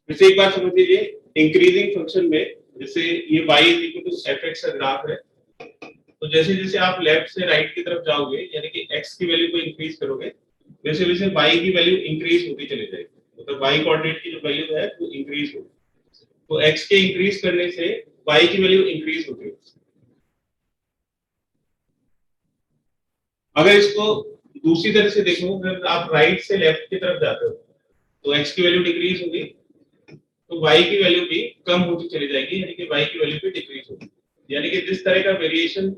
जैसे एक बात समझ लीजिए, इंक्रीजिंग फंक्शन में जैसे ये y is equal to f x का ग्राफ है, तो जैसे जैसे आप लेफ्ट से राइट की तरफ जाओगे यानी कि x की वैल्यू को इंक्रीज करोगे, वैसे वैसे y की वैल्यू इंक्रीज होती चली जाएगी, मतलब y कोऑर्डिनेट की जो वैल्यू है वो इंक्रीज होगी। तो x के इंक्रीज करने से y की वैल्यू इंक्रीज होती है। अगर इसको दूसरी तरह से देखो, अगर आप राइट से लेफ्ट की तरफ जाते हो तो x की वैल्यू डिक्रीज होगी, तो y की वैल्यू भी कम होती चली जाएगी, यानी कि y की वैल्यू भी डिक्रीज होगी। यानी कि जिस तरह का वेरिएशन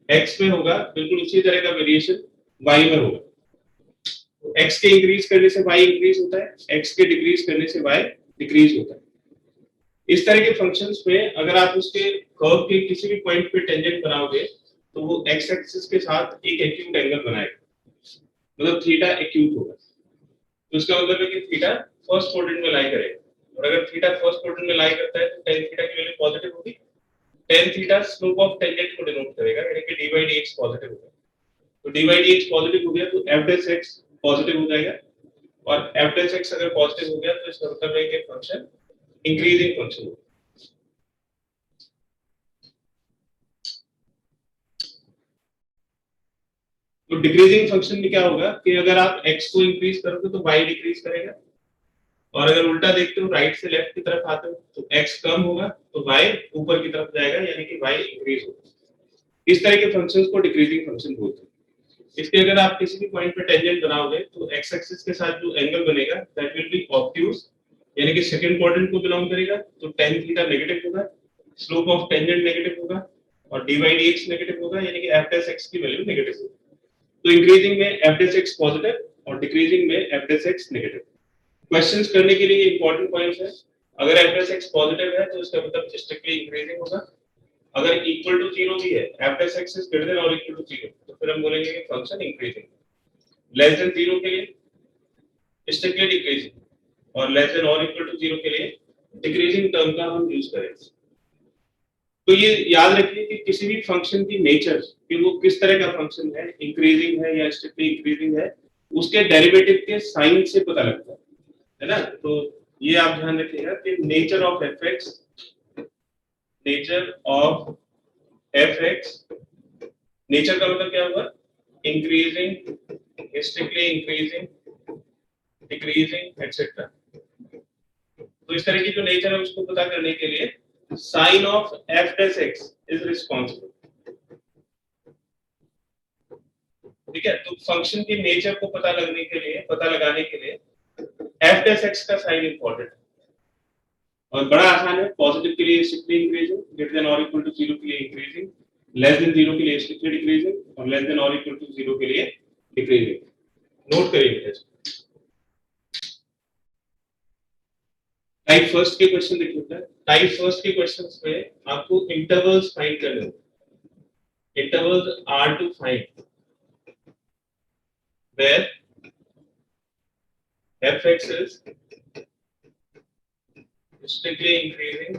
x में होगा बिल्कुल उसी तरह का वेरिएशन y में होगा। तो x के इंक्रीज करने से y इंक्रीज होता है, x के डिक्रीज करने से y डिक्रीज होता है। इस तरह के फंक्शंस में अगर आप उसके कर्व के किसी भी पॉइंट पे टेंजेंट बनाओगे तो वो x एक्सिस के साथ एक एक्यूट एंगल बनाएगा, मतलब थीटा एक्यूट होगा। तो इसका मतलब है कि थीटा फर्स्ट क्वाड्रेंट में लाई करेगा, और अगर थीटा फर्स्ट क्वाड्रेंट में लाई करता है तो tan थीटा की वैल्यू पॉजिटिव होगी। tan theta slope of tangent को डिनोट करेगा, यानी कि d by dx पॉजिटिव होगा। तो d by dx पॉजिटिव हो गया तो f dash x पॉजिटिव हो जाएगा, और f dash x अगर पॉजिटिव हो गया तो इसका मतलब है कि फंक्शन इंक्रीजिंग फंक्शन होगा। तो डिक्रीजिंग फंक्शन में क्या होगा कि अगर आप x को इंक्रीज करोगे तो y डिक्रीज करेगा, और अगर उल्टा देखते हो राइट से लेफ्ट की तरफ आते हो तो x कम होगा तो y ऊपर की तरफ जाएगा, यानी कि y इंक्रीज होगा। इस तरह के फंक्शंस को डिक्रीजिंग फंक्शन बोलते हैं। इसके अगर आप किसी भी पॉइंट पे टेंजेंट बनाओगे तो x एक्सिस के साथ जो एंगल बनेगा दैट विल बी ऑब्ट्यूज, यानी कि सेकंड क्वाड्रेंट को बिलोंग करेगा, तो tan थीटा नेगेटिव होगा, स्लोप ऑफ टेंजेंट नेगेटिव होगा, और dy dx नेगेटिव होगा, यानी कि f dash x की वैल्यू नेगेटिव होगी। तो इंक्रीजिंग में f dash x पॉजिटिव और डिक्रीजिंग में f dash x negative. Questions करने के लिए इंपॉर्टेंट पॉइंट्स है, अगर f dash x पॉजिटिव है तो इसका मतलब स्ट्रिक्टली इंक्रीजिंग होगा। अगर इक्वल टू 0 भी है, f dash x is greater than और इक्वल टू 0, तो फिर हम बोलेंगे कि फंक्शन इंक्रीजिंग। लेस देन 0 के लिए स्ट्रिक्टली डिक्रीजिंग, और लेस देन और इक्वल टू 0 के लिए डिक्रीजिंग टर्म का हम यूज करेंगे। तो ये याद रखिए कि किसी भी फंक्शन की नेचर कि वो किस तरह का फंक्शन है, इंक्रीजिंग है या स्ट्रिक्टली इंक्रीजिंग है, उसके डेरिवेटिव के साइन से पता लगता है ना। तो ये आप ध्यान रखिएगा कि nature of fx, nature of fx, nature का मतलब क्या हुआ, increasing, strictly increasing, decreasing etcetera. तो इस तरह की जो नेचर है उसको पता करने के लिए sign of f dash x is responsible. ठीक है, तो फंक्शन की नेचर को पता लगाने के लिए f dash x का साइन इंपॉर्टेंट है, और बड़ा आसान है। पॉजिटिव के लिए स्ट्रिक्टली इंक्रीजिंग, ग्रेटर देन और इक्वल टू 0 के लिए इंक्रीजिंग, लेस देन 0 के लिए स्ट्रिक्टली डिक्रीजिंग, और लेस देन और इक्वल टू 0 के लिए डिक्रीजिंग। नोट करिए बेटा। टाइप फर्स्ट के क्वेश्चन देख लेते हैं। टाइप फर्स्ट के क्वेश्चंस में आपको इंटरवल्स फाइंड करने होंगे। Intervals are to find where fx is strictly increasing,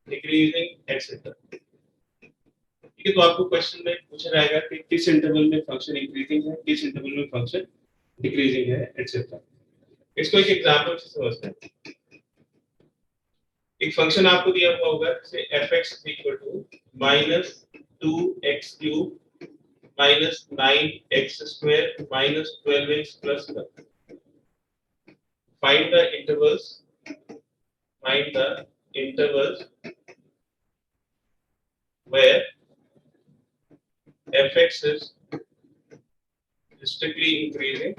decreasing, etc. ठीक है, तो आपको क्वेश्चन में पूछा जाएगा कि किस इंटरवल में फंक्शन इंक्रीजिंग है, किस इंटरवल में फंक्शन डिक्रीजिंग है, एटसेट्रा। इसको एक एग्जांपल से समझते हैं। एक फंक्शन आपको दिया हुआ होगा जैसे fx -2x³ -9x² -12x + 1। Find the intervals where fx is strictly increasing,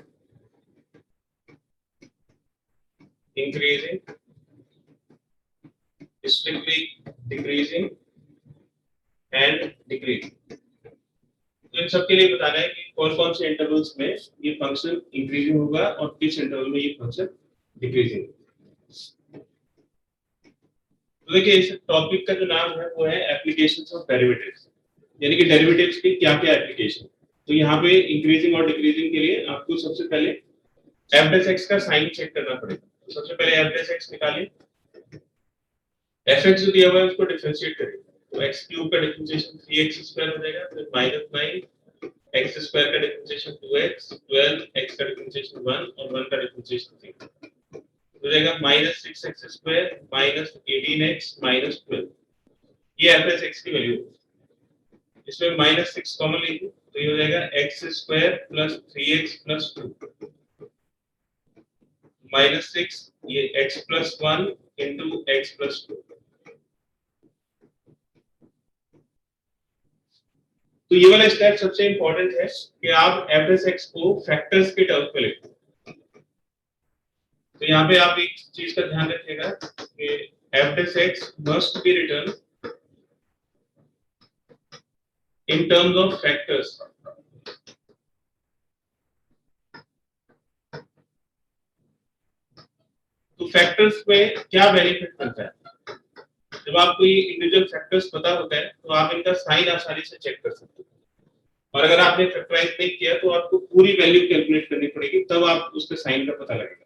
strictly decreasing and decreasing। तो इन सब के लिए बताना है कि कौन कौन से इंटरवल्स में ये फंक्शन इंक्रीजिंग होगा और किस इंटरवल में ये फंक्शन डिक्रीजिंग। तो देखिए इस टॉपिक का जो नाम है वो है एप्लीकेशंस ऑफ डेरिवेटिव्स, यानी कि डेरिवेटिव्स की क्या-क्या एप्लीकेशन। तो यहाँ पे इंक्रीजिंग और डिक्रीजिंग के लिए आपको सबसे पहले f dash x का साइन चेक करना पड़ेगा। तो सबसे पहले f dash x निकालिए, fx जो दिया हुआ है उसको डिफरेंशिएट करिए। तो x³ का डिफरेंशिएशन 3x² हो जाएगा, फिर -9 x² का डिफरेंशिएशन 2x, 12 x का डिफरेंशिएशन 1 और 1 का डिफरेंशिएशन 3। हो जाएगा -6x² -18x -12। ये एफ एस एक्स की वैल्यू, इसमें -6 कॉमन लीजिए तो ये हो जाएगा x² + 3x + 2 -6 ये x + 1 × x + 2। तो ये वाला स्टेप सबसे इंपॉर्टेंट है कि आप एफ एस एक्स को फैक्टर्स के टर्म में लिखो। तो यहाँ पे आप एक चीज का ध्यान रखिएगा कि F s x must be return in terms of factors. तो फैक्टर्स में क्या बेनिफिट मिलता है, जब आपको ये इंडिविजुअल फैक्टर्स पता होता है तो आप इनका साइन आसानी से चेक कर सकते हो, और अगर आपने फैक्टराइज नहीं किया तो आपको पूरी वैल्यू कैलकुलेट करनी पड़ेगी, तब आप उसके साइन का पता लगेगा।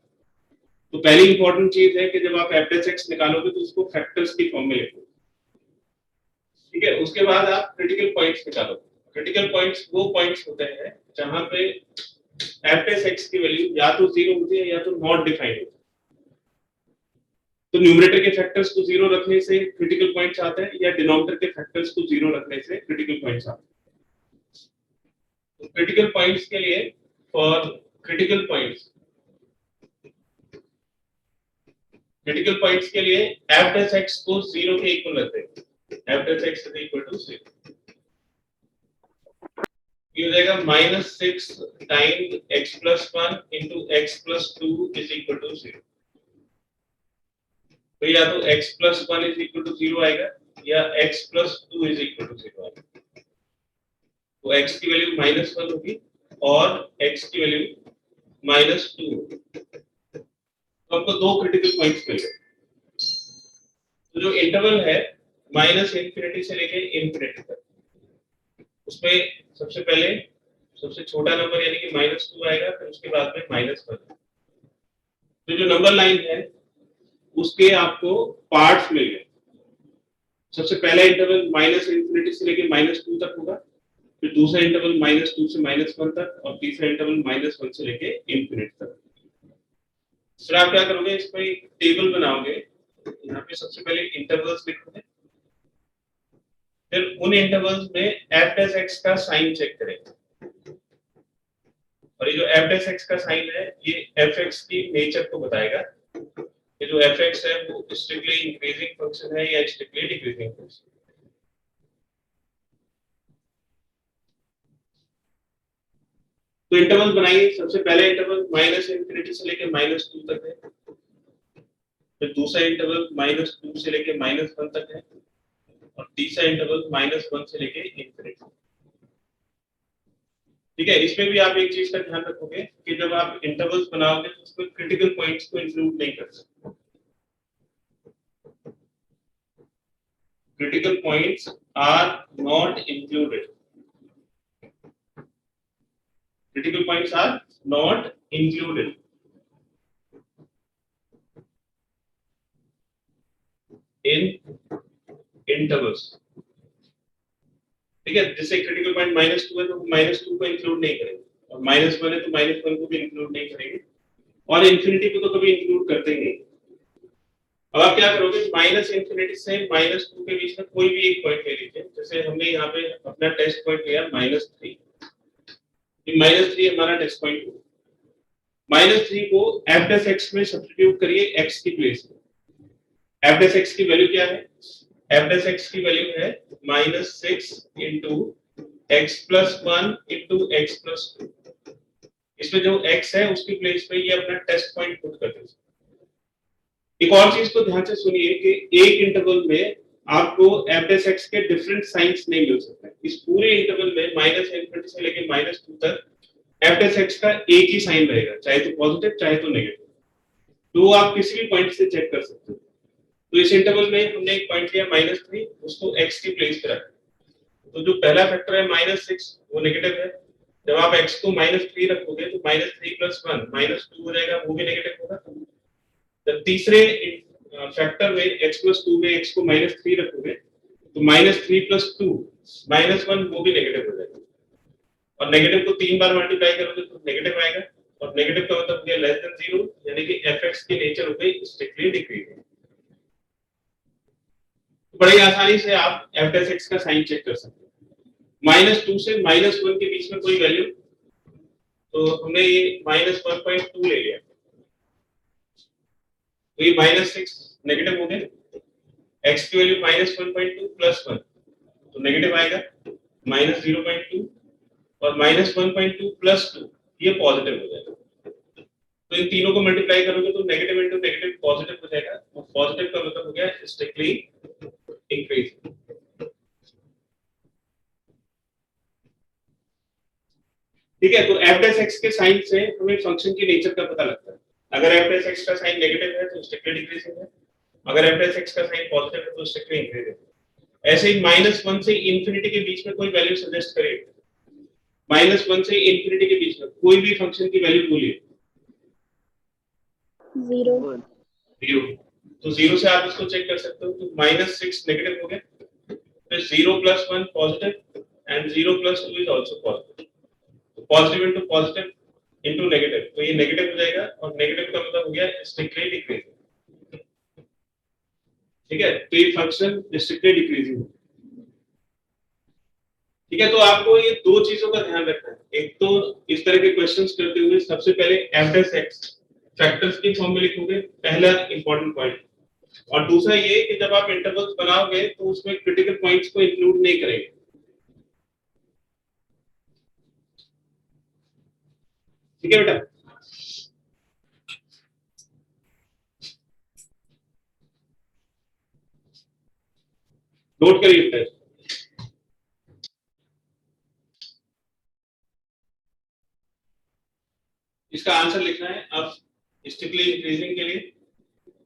तो पहली इंपॉर्टेंट चीज है कि जब आप एफ एस एक्स निकालोगे तो उसको फैक्टर्स की फॉर्म में लिखो, ठीक है। उसके बाद आप क्रिटिकल पॉइंट्स निकालो। क्रिटिकल पॉइंट्स वो पॉइंट्स होते हैं जहां पे एफ एस एक्स की वैल्यू या तो 0 होती है या तो नॉट डिफाइंड होती है। तो न्यूमरेटर के फैक्टर्स को 0 रखने से क्रिटिकल पॉइंट्स आते हैं, या डिनोमिनेटर के फैक्टर्स को 0 रखने से क्रिटिकल पॉइंट्स आते हैं। तो क्रिटिकल पॉइंट्स के लिए, for critical points, critical points के लिए एफ एस एक्स को 0 के इक्वल रखते हैं। F s x is equal to 0। ये हो जाएगा -6 times x + 1 × x + 2 is equal to 0। तो या तो x + 1 इज इक्वल टू 0 आएगा या x + 2 इज इक्वल टू 0 आएगा। तो x की वैल्यू -1 होगी और x की वैल्यू -2 होगी। तो हमको दो क्रिटिकल पॉइंट्स मिल गए। तो जो इंटरवल है -∞ से लेके ∞ तक, उसमें सबसे पहले सबसे छोटा नंबर यानी कि -2 आएगा, फिर उसके बाद में -1। तो जो नंबर लाइन है उसके आपको पार्ट्स मिल गए। सबसे पहला इंटरवल -∞ से लेके -2 तक होगा, फिर दूसरा इंटरवल -2 से -1 तक, और तीसरा इंटरवल -1 से लेके ∞ तक। फिर आप क्या करोगे, इसमें एक टेबल बनाओगे। यहाँ पे सबसे पहले इंटरवल्स लिखोगे, फिर उन इंटरवल्स में एफ एस एक्स का साइन चेक करेंगे। और ये जो एफ एस एक्स का साइन है ये एफ एक्स की नेचर को बताएगा। ये जो एफ एक्स है वो स्ट्रिक्टली इंक्रीजिंग फंक्शन है या स्ट्रिक्टली डिक्रीजिंग फंक्शन। तो इंटरवल बनाइए। सबसे पहला इंटरवल -∞ से लेके -2 तक है, फिर दूसरा इंटरवल -2 से लेके -1 तक है, और तीसरा इंटरवल -1 से लेके ∞। ठीक है। इसमें भी आप एक चीज का ध्यान रखोगे कि जब आप इंटरवल्स बनाओगे तो उसमें क्रिटिकल पॉइंट्स को इंक्लूड नहीं कर सकते। Critical points are not included. Critical points are not included in intervals। ठीक है। जैसे क्रिटिकल पॉइंट -2 है तो -2 को इंक्लूड नहीं करेंगे, और -1 है तो -1 को भी इंक्लूड नहीं करेंगे, और इंफिनिटी को तो कभी इंक्लूड करते ही नहीं। अब आप क्या करोगे, -∞ से -2 के बीच में कोई भी एक पॉइंट ले लीजिए। जैसे हमने यहाँ पे अपना टेस्ट पॉइंट लिया -3। -3 हमारा टेस्ट पॉइंट हुआ। -3 को एफ एस एक्स में सब्स्टिट्यूट करिए x की प्लेस में। एफ एस एक्स की वैल्यू क्या है, एफ एस एक्स की वैल्यू है -6 × x + 1 × x + 2। इसमें जो x है उसकी प्लेस पे ये अपना टेस्ट पॉइंट पुट कर दीजिए। एक और चीज को ध्यान से सुनिए कि एक इंटरवल में आपको एफ एस एक्स के डिफरेंट साइंस नहीं मिल सकते। इस पूरे इंटरवल में -∞ से लेके -2 तक एफ एस एक्स का एक ही साइन रहेगा, चाहे तो पॉजिटिव चाहे तो नेगेटिव। तो आप किसी भी पॉइंट से चेक कर सकते हो। तो इस इंटरवल में हमने एक पॉइंट लिया -3, उसको x की प्लेस पे रखा। तो जो पहला फैक्टर है -6 वो नेगेटिव है। जब आप x को -3 रखोगे तो -3 + 1 -2 हो जाएगा, वो भी नेगेटिव होगा। जब तीसरे फैक्टर में x + 2 में x को -3 रखोगे तो -3 + 2 -1 वो भी नेगेटिव हो जाएगा, और नेगेटिव को 3 बार मल्टीप्लाई करोगे तो नेगेटिव आएगा। और नेगेटिव का मतलब हो गया लेस देन 0, यानी कि fx की नेचर हो गई स्ट्रिक्टली डिक्रीजिंग। बड़ी आसानी से आप f डैश x का साइन चेक कर सकते हैं। -2 से -1 के बीच में कोई वैल्यू, तो हमने ये -1.2 ले लिया, तो ये -6 नेगेटिव हो गया, x की वैल्यू -1.2 +1 तो नेगेटिव आएगा, -0.2 और -1.2 +2 ये पॉजिटिव हो जाएगा। तो इन तीनों को मल्टीप्लाई करोगे तो नेगेटिव इंटू नेगेटिव पॉजिटिव हो जाएगा, और पॉजिटिव का मतलब हो गया स्ट्रिक्टली इंक्रीज। ठीक है, तो f डैश x के साइन से हमें फंक्शन की नेचर का पता लगता है। अगर f डैश x का साइन नेगेटिव है तो स्ट्रिक्टली डिक्रीजिंग है, अगर f डैश x का साइन पॉजिटिव है तो स्ट्रिक्टली इंक्रीजिंग है। ऐसे ही -1 से इंफिनिटी के बीच में कोई वैल्यू सजेस्ट करें, -1 से इंफिनिटी के बीच में कोई भी फंक्शन की वैल्यू बोलिए। 0, तो 0 से आप इसको चेक कर सकते हो, तो -6 नेगेटिव हो गया, फिर 0 + 1 positive and 0 + 2 is also positive, तो positive into positive into negative, तो ये नेगेटिव हो जाएगा, और नेगेटिव का मतलब हो गया स्ट्रिक्टली डिक्रीजिंग। ठीक है, तो ये फंक्शन स्ट्रिक्टली डिक्रीजिंग। ठीक है, तो आपको ये दो चीजों का ध्यान रखना है। एक तो इस तरह के क्वेश्चंस करते हुए सबसे पहले f डैश x फैक्टर्स की फॉर्म में लिखोगे, पहला इंपॉर्टेंट पॉइंट, और दूसरा ये कि जब आप इंटरवल्स बनाओगे तो उसमें क्रिटिकल पॉइंट्स को इंक्लूड नहीं करेंगे। ठीक है बेटा, नोट करिए बेटा। इसका आंसर लिखना है अब स्ट्रिक्टली इंक्रीजिंग के लिए,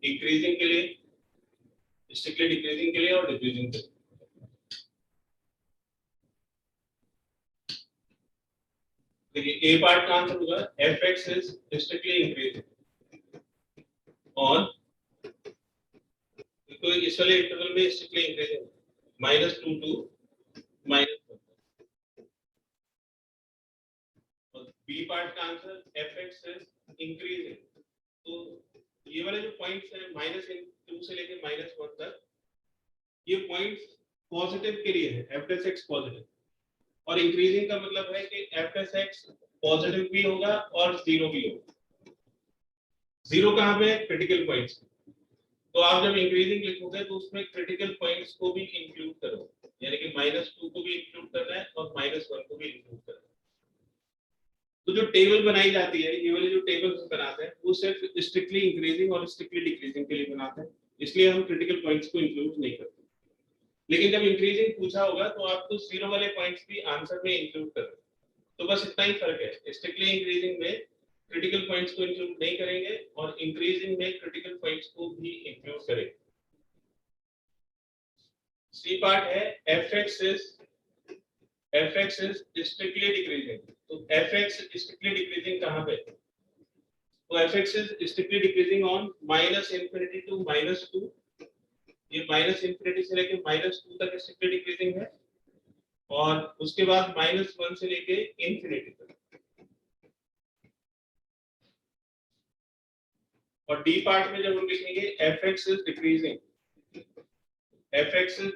इंक्रीजिंग के लिए, स्ट्रिक्टली डिक्रीजिंग के लिए और डिक्रीजिंग के लिए। देखिए ए पार्ट का आंसर होगा fx is strictly increasing on, तो इस वाले इंटरवल में स्ट्रिक्टली इंक्रीजिंग -2 to -1, और बी पार्ट का आंसर fx इज इंक्रीजिंग। तो ये वाले जो पॉइंट्स हैं -2 से लेके -1 तक, ये पॉइंट्स पॉजिटिव के लिए है, f डैश x पॉजिटिव, और इंक्रीजिंग का मतलब है कि f डैश x पॉजिटिव भी होगा और 0 भी होगा। 0 कहां पे है? Critical points. तो आप जब इंक्रीजिंग लिखोगे तो उसमें क्रिटिकल पॉइंट्स को भी इंक्लूड करो, यानी कि -2 को भी इंक्लूड करना है और -1 को भी इंक्लूड करना है। तो जो टेबल बनाई जाती है, ये वाली जो टेबल हम बनाते हैं, वो सिर्फ स्ट्रिक्टली इंक्रीजिंग और स्ट्रिक्टली डिक्रीजिंग के लिए बनाते हैं, इसलिए हम क्रिटिकल पॉइंट्स को इंक्लूड नहीं करते। लेकिन जब इंक्रीजिंग पूछा होगा तो आपको 0 वाले पॉइंट्स भी आंसर में इंक्लूड करना, तो बस इतना ही फर्क है। स्ट्रिक्टली इंक्रीजिंग में क्रिटिकल पॉइंट्स को इंक्लूड नहीं करेंगे और इंक्रीजिंग में क्रिटिकल पॉइंट्स को भी इंक्लूड करेंगे। सी पार्ट है fx is strictly decreasing, तो fx strictly decreasing कहां पे? तो fx is strictly decreasing on -infinity to -2, ये -infinity से लेके -2 तक strictly decreasing है, और उसके बाद -1 से लेके इंफिनिटी तक। और डी पार्ट में जब हम लिखेंगे fx is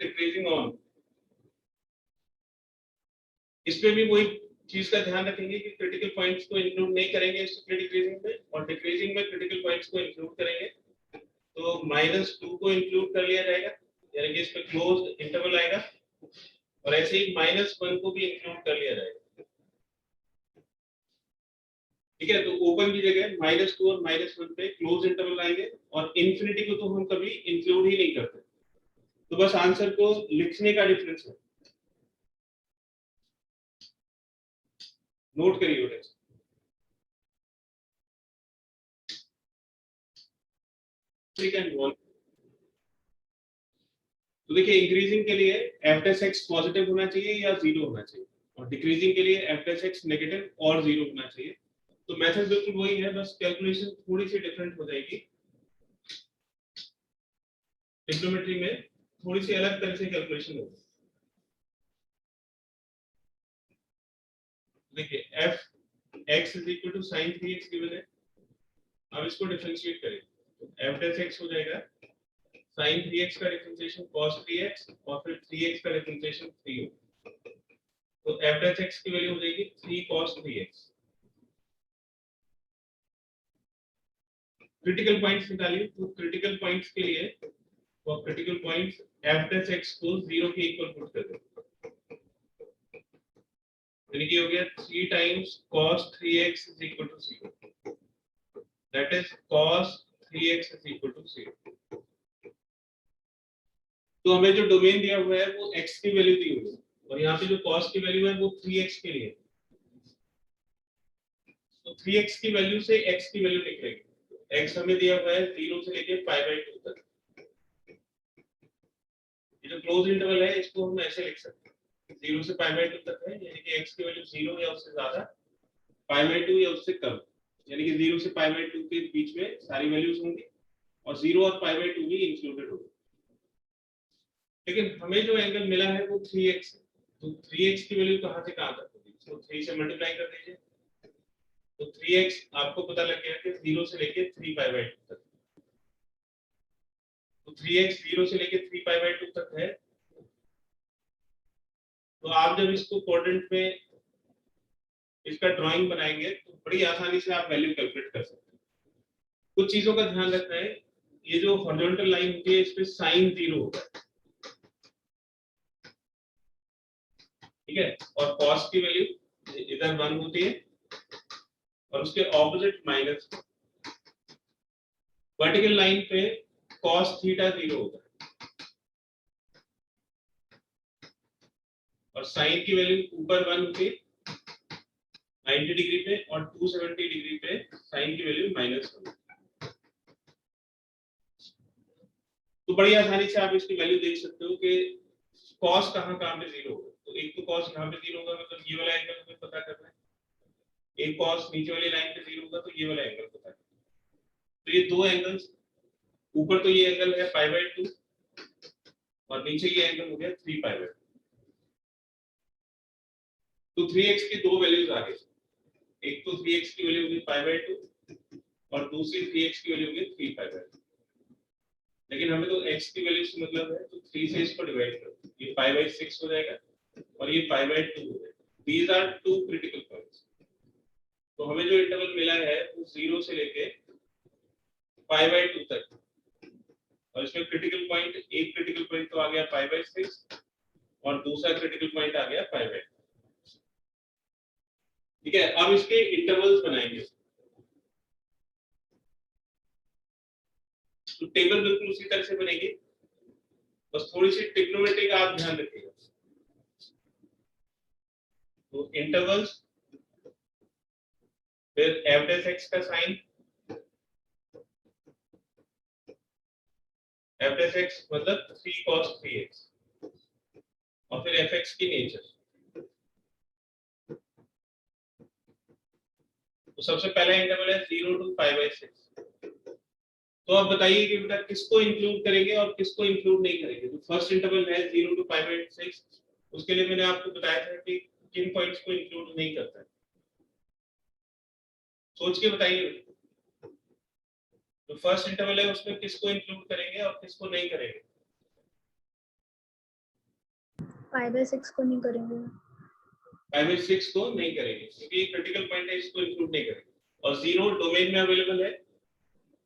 decreasing on, इसमें भी वही चीज का ध्यान रखेंगे कि क्रिटिकल पॉइंट्स को इंक्लूड नहीं करेंगे स्ट्रिक्टली डिक्रीजिंग में, और डिक्रीजिंग में क्रिटिकल पॉइंट्स को इंक्लूड करेंगे। तो -2 को इंक्लूड कर लिया जाएगा, यानी कि इसमें क्लोज्ड इंटरवल आएगा, और ऐसे ही -1 को भी इंक्लूड कर लिया जाएगा। ठीक है, तो ओपन की जगह -2 और -1 पे क्लोज इंटरवल आएंगे, और इंफिनिटी को तो हम कभी इंक्लूड ही नहीं करते। तो बस आंसर को लिखने का डिफरेंस है, नोट करिए बेटा। तो देखिए इंक्रीजिंग के लिए f डैश x पॉजिटिव होना चाहिए या 0 होना चाहिए, और डिक्रीजिंग के लिए f डैश x नेगेटिव और 0 होना चाहिए। तो मेथड बिल्कुल वही है, बस कैलकुलेशन थोड़ी सी डिफरेंट हो जाएगी। ट्रिग्नोमेट्री में थोड़ी सी अलग तरह से कैलकुलेशन होगी। देखिए f x is equal to sin 3x given है। अब इसको डिफरेंशिएट करें तो f डैश x हो जाएगा sin 3x का डिफरेंशिएशन cos 3x और फिर 3x का डिफरेंशिएशन 3 होगा। तो f डैश x की वैल्यू हो जाएगी 3 cos 3x। क्रिटिकल पॉइंट्स निकालिए। तो क्रिटिकल पॉइंट्स के लिए तो critical points f dash x को 0 के इक्वल पुट कर दें। यानी कि हो गया 3 times cos 3x is equal to 0, that is cos 3x is equal to 0। तो हमें जो डोमेन दिया हुआ है वो x की वैल्यू दी हुई है और यहाँ पे जो cos की वैल्यू है वो 3x के लिए। तो 3x की वैल्यू से x की वैल्यू निकलेगी। x हमें दिया हुआ है 0 से लेके π/2 तक। ये जो क्लोज इंटरवल है इसको हम ऐसे लिख सकते हैं 0 से π/2 तक है, यानी कि x की वैल्यू 0 या उससे ज्यादा, π/2 या उससे कम, यानी कि 0 से π/2 के बीच में सारी वैल्यूज होंगी और 0 और π/2 भी इंक्लूडेड होगी। लेकिन हमें जो एंगल मिला है वो 3x है। तो 3x की वैल्यू कहां से कहां तक होगी, इसको 3 से मल्टीप्लाई कर दीजिए। तो 3x आपको पता लग गया कि 0 से लेके 3π/2 तक। तो 3x 0 से लेके 3π/2 तक है। तो आप जब इसको क्वाड्रेंट में इसका ड्राइंग बनाएंगे तो बड़ी आसानी से आप वैल्यू कैलकुलेट कर सकते हैं। कुछ चीजों का ध्यान रखना है, ये जो हॉरिजॉन्टल लाइन होती है इस पे साइन 0 होगा, ठीक है, और कॉस की वैल्यू इधर 1 होती है और उसके ऑपोजिट माइनस। वर्टिकल लाइन पे cos थीटा 0 होगा और साइन की वैल्यू ऊपर 1 होती है 90 डिग्री पे और 270 डिग्री पे साइन की वैल्यू -1। तो बड़ी आसानी से आप इसकी वैल्यू देख सकते हो कि cos कहां कहां पे 0 होगा। तो एक तो cos यहां पे 0 होगा, मतलब ये वाला एंगल हमें पता करना है। एक cos नीचे वाली लाइन पे 0 होगा तो ये वाला एंगल पता करना है। तो ये दो एंगल्स, ऊपर तो ये एंगल है π/2 और नीचे ये एंगल हो गया 3π/2। तो 3x की दो वैल्यूज आ गई, एक तो 3x की वैल्यू होगी π/2 और दूसरी 3x की वैल्यू होगी 3π/2। लेकिन हमें तो x की वैल्यू से मतलब है, तो 3 से इसको डिवाइड कर दो, ये π/6 हो जाएगा और ये π/2 हो जाएगा। These are two critical points. तो हमें जो इंटरवल मिला है वो 0 से लेके π/2 तक, और इसमें क्रिटिकल पॉइंट, एक क्रिटिकल पॉइंट तो आ गया π/6 और दूसरा क्रिटिकल पॉइंट आ गया π/2। ठीक है, अब इसके इंटरवल्स बनाएंगे। तो टेबल बिल्कुल उसी तरह से बनेगी, बस थोड़ी सी ट्रिग्नोमेट्री का आप ध्यान रखिएगा। तो इंटरवल्स, फिर f डैश x का साइन, f डैश x मतलब 3 cos 3x और फिर fx की नेचर। तो सबसे पहला इंटरवल है 0 to π/6। तो आप बताइए कि बेटा किसको इंक्लूड करेंगे और किसको इंक्लूड नहीं करेंगे। तो फर्स्ट इंटरवल है 0 to π/6, उसके लिए मैंने आपको बताया था कि किन पॉइंट्स को इंक्लूड नहीं करता है। सोच के बताइए। तो फर्स्ट इंटरवल है उसमें किसको इंक्लूड करेंगे और किसको नहीं करेंगे। π/6 को नहीं करेंगे। π/6 को नहीं करेंगे क्योंकि ये क्रिटिकल पॉइंट है, इसको इंक्लूड नहीं करेंगे। और 0 डोमेन में अवेलेबल है,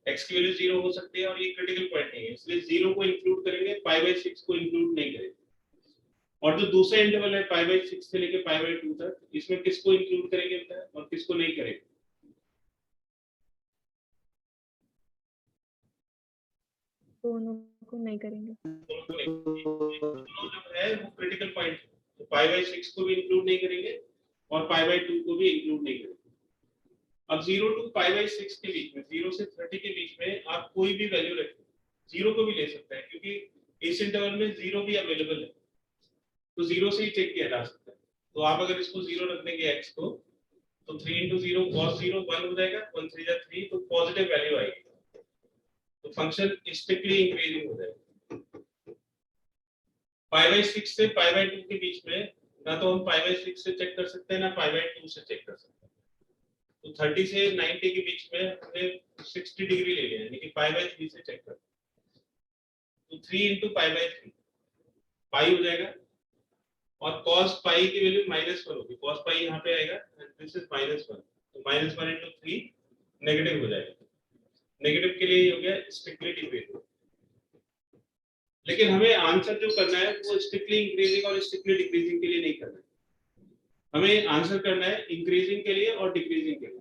x की वैल्यू 0 हो सकती है और ये क्रिटिकल पॉइंट नहीं है, इसलिए 0 को इंक्लूड करेंगे, π/6 को इंक्लूड नहीं करेंगे। और जो दूसरा इंटरवल है π/6 से लेके π/2 तक, इसमें किसको इंक्लूड करेंगे बेटा और किसको नहीं करेंगे। दोनों को नहीं करेंगे। दोनों जो है वो क्रिटिकल पॉइंट, तो π/6 को भी इंक्लूड नहीं करेंगे और π/2 को भी इंक्लूड नहीं करेंगे। अब 0 to π/6 के बीच में, 0 से 30 के बीच में आप कोई भी वैल्यू रखें, 0 को भी ले सकते हैं क्योंकि इस इंटरवल में 0 भी अवेलेबल है, तो 0 से ही चेक किया जा सकता है। तो आप अगर इसको 0 रख देंगे x को, तो 3 into 0 cos 0 1 हो जाएगा, 1 3 3, तो पॉजिटिव वैल्यू आएगी, तो फंक्शन स्ट्रिक्टली इंक्रीजिंग हो जाएगा। π/6 से π/2 के बीच में ना तो हम π/6 से चेक कर सकते हैं ना π/2 से चेक कर सकते हैं। तो 30 से 90 के बीच में हमने 60 डिग्री ले लिया, यानी कि π/3 से चेक कर, तो 3 × π/3 पाई हो जाएगा, और cos पाई की वैल्यू -1 होगी, cos पाई यहाँ पे आएगा एंड दिस इज -1, तो -1 × 3 नेगेटिव हो जाएगा। नेगेटिव के लिए ये हो गया स्ट्रिक्टली डिक्रीजिंग। लेकिन हमें आंसर जो करना है वो स्ट्रिक्टली इंक्रीजिंग और स्ट्रिक्टली डिक्रीजिंग के लिए नहीं करना है, हमें आंसर करना है इंक्रीजिंग के लिए और डिक्रीजिंग के लिए।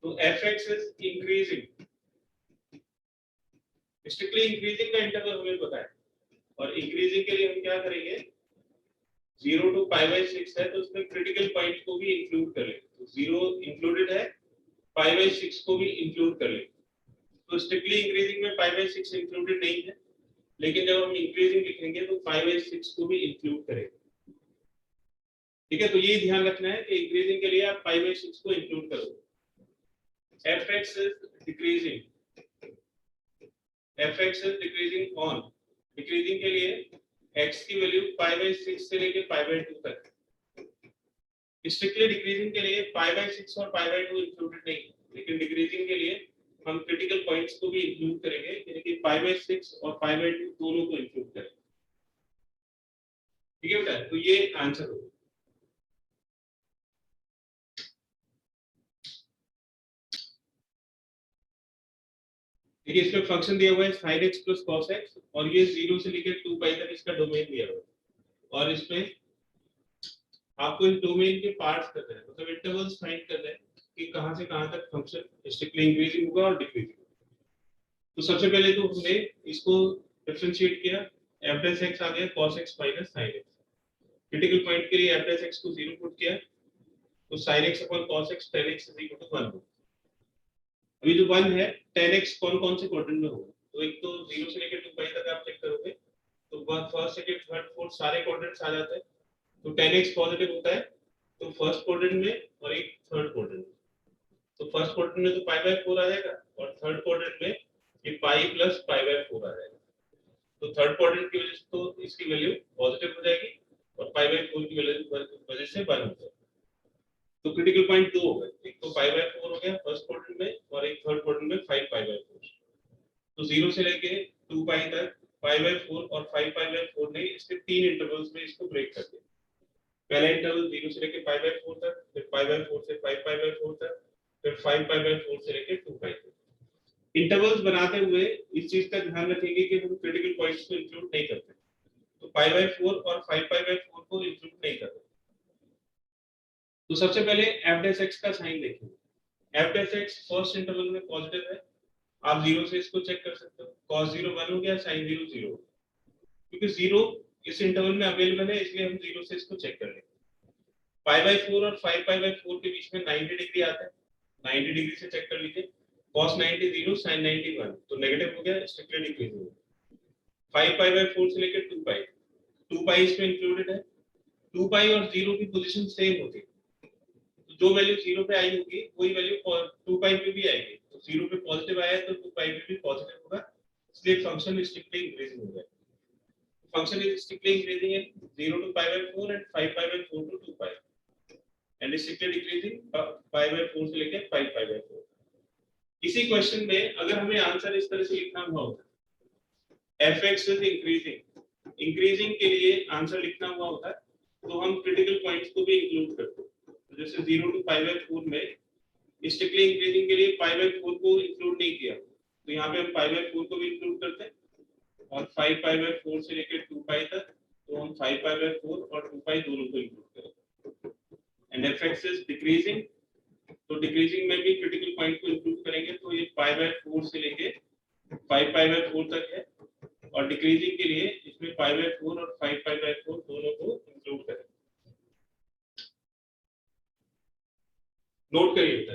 तो fx is increasing, strictly increasing का इंटरवल हमें पता है, और इंक्रीजिंग के लिए हम क्या करेंगे, 0 to π/6 है तो उसमें क्रिटिकल पॉइंट को भी इंक्लूड कर लेंगे, तो 0 इंक्लूडेड है, π/6 को भी इंक्लूड कर लेंगे। तो स्ट्रिक्टली इंक्रीजिंग में π/6 इंक्लूडेड नहीं है, लेकिन जब हम इंक्रीजिंग लिखेंगे तो π/6 को भी इंक्लूड करेंगे। ठीक है, तो ये ध्यान रखना है कि इंक्रीजिंग के लिए आप π/6 को इंक्लूड करोगे। fx is decreasing, fx is decreasing on, decreasing के लिए x की वैल्यू π/6 से लेके π/2 तक है। स्ट्रिक्टली डिक्रीजिंग के लिए π/6 और π/2 इंक्लूडेड नहीं है, लेकिन डिक्रीजिंग के लिए हम क्रिटिकल पॉइंट्स को भी इंक्लूड करेंगे, यानी कि π/6 और π/2 दोनों को इंक्लूड करेंगे। ठीक है बेटा, तो ये आंसर होगा। देखिए इसमें फंक्शन दिया हुआ है sin x + cos x, और ये 0 से लेकर 2 पाई तक इसका डोमेन दिया हुआ है, और इसमें आपको इस डोमेन के पार्ट्स करना है, मतलब इंटरवल्स फाइंड करना है कि कहां से कहां तक फंक्शन स्ट्रिक्टली इंक्रीजिंग होगा और डिक्रीजिंग। तो सबसे पहले तो हमने इसको डिफरेंशिएट किया, f(x) आ गया cos x - sin x। Critical point के लिए f(x) को 0 पुट किया, तो sin x / cos x tan x = 1 होगा। अभी जो 1 है tan x कौन से क्वाड्रेंट में होगा, तो एक तो 0 से लेकर 2 पाई तक आप चेक करोगे तो फर्स्ट सेकंड थर्ड फोर्थ सारे क्वाड्रेंट्स आ जाते हैं, तो tan x पॉजिटिव होता है तो फर्स्ट क्वाड्रेंट में और एक थर्ड क्वाड्रेंट में। तो फर्स्ट क्वाड्रेंट में तो π/4 आ जाएगा, और थर्ड क्वाड्रेंट में ये पाई प्लस π/4 आ जाएगा। तो थर्ड क्वाड्रेंट की वजह से तो इसकी वैल्यू पॉजिटिव हो जाएगी, और π/4 की वजह से 1 हो जाएगा। तो क्रिटिकल पॉइंट 2 हो गए, एक तो π/4 हो गया फर्स्ट क्वाड्रेंट में, और एक थर्ड क्वाड्रेंट में 5π/4। तो 0 से लेके 2 पाई तक π/4 और 5π/4 ने इसके 3 इंटरवल्स में इसको ब्रेक कर दिया। पहला इंटरवल 0 से लेके π/4 तक, फिर π/4 से 5π/4 तक, फिर 5π/4 से लेके 2 पाई तक। इंटरवल्स बनाते हुए इस चीज का ध्यान रखेंगे कि हम क्रिटिकल पॉइंट्स को इंक्लूड नहीं करते, तो π/4 और 5π/4 को इंक्लूड नहीं करते। तो सबसे पहले f(x) का साइन देखेंगे। f(x) फर्स्ट इंटरवल में पॉजिटिव है, आप 0 से इसको चेक कर सकते हो, cos 0 1 हो गया, sin 0 0, क्योंकि 0 इस इंटरवल में अवेलेबल है इसलिए हम 0 से इसको चेक कर लेंगे। π/4 और 5π/4 के बीच में 90 डिग्री आता है, 90 डिग्री से चेक कर लीजिए, cos 90 0, sin 90 1, तो नेगेटिव हो गया, स्ट्रिक्टली डिक्रीजिंग। 5π/4 से लेकर 2 पाई, 2 पाई इसमें इंक्लूडेड है, 2 पाई और 0 की पोजीशन सेम होती है, तो जो वैल्यू 0 पे आई होगी वही वैल्यू 2 पाई पे भी आएगी, तो 0 पे पॉजिटिव आया तो 2 पाई पे भी पॉजिटिव होगा, इसलिए फंक्शन स्ट्रिक्टली इंक्रीजिंग हो जाएगा। Function is strictly increasing in 0 to π/4 and 5π/4 to 2 pi, and strictly decreasing π/4 से लेकर 5π/4। इसी क्वेश्चन में अगर हमें आंसर इस तरह से लिखना हुआ होता, fx इज इंक्रीजिंग, इंक्रीजिंग के लिए आंसर लिखना हुआ होता है तो हम क्रिटिकल पॉइंट्स को भी इंक्लूड करते हैं। तो जैसे 0 to π/4 में स्ट्रिक्टली इंक्रीजिंग के लिए π/4 को इंक्लूड नहीं किया, तो यहाँ पे हम π/4 को भी इंक्लूड करते हैं, और 5π/4 से लेकर 2 पाई तक तो हम 5π/4 और 2 पाई दोनों को इंक्लूड करेंगे। एंड fx इज डिक्रीजिंग, तो डिक्रीजिंग में भी क्रिटिकल पॉइंट को इंक्लूड करेंगे, तो ये π/4 से लेके 5π/4 तक है, और डिक्रीजिंग के लिए इसमें π/4 और 5π/4 दोनों को इंक्लूड करेंगे। नोट करिए बेटा।